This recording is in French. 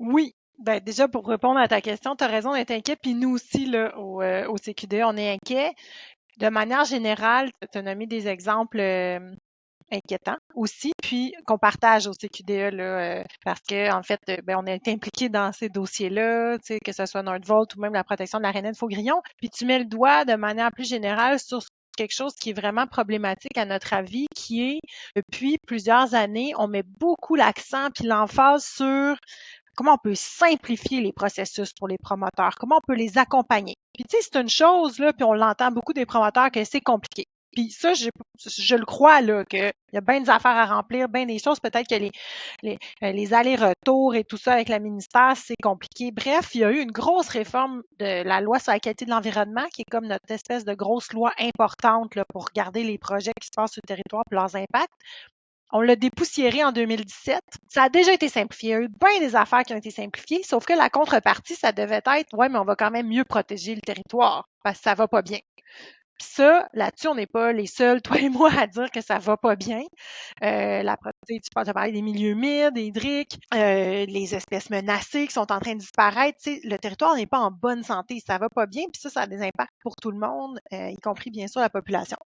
Oui, ben déjà pour répondre à ta question, tu as raison d'être inquiet, puis nous aussi là, au CQDE, on est inquiet. De manière générale, tu as nommé des exemples inquiétants aussi, puis qu'on partage au CQDE là, parce que en fait, ben, on a été impliqué dans ces dossiers-là, tu sais, que ce soit Nordvolt ou même la protection de la rainette Faugrillon. Puis tu mets le doigt de manière plus générale sur quelque chose qui est vraiment problématique à notre avis, qui est depuis plusieurs années, on met beaucoup l'accent puis l'emphase sur comment on peut simplifier les processus pour les promoteurs, comment on peut les accompagner. Puis tu sais, c'est une chose, là, puis on l'entend beaucoup des promoteurs que c'est compliqué. Puis ça, je le crois, là, qu'il y a bien des affaires à remplir, bien des choses, peut-être que les allers-retours et tout ça avec le ministère, c'est compliqué. Bref, il y a eu une grosse réforme de la loi sur la qualité de l'environnement, qui est comme notre espèce de grosse loi importante là, pour regarder les projets qui se passent sur le territoire et leurs impacts. On l'a dépoussiéré en 2017. Ça a déjà été simplifié. Il y a eu bien des affaires qui ont été simplifiées, sauf que la contrepartie, ça devait être, ouais, mais on va quand même mieux protéger le territoire parce que ça va pas bien. Puis ça, là-dessus, on n'est pas les seuls, toi et moi, à dire que ça va pas bien. Tu as parlé des milieux humides, hydriques, les espèces menacées qui sont en train de disparaître. Tu sais, le territoire n'est pas en bonne santé, ça va pas bien, puis ça a des impacts pour tout le monde, y compris bien sûr la population.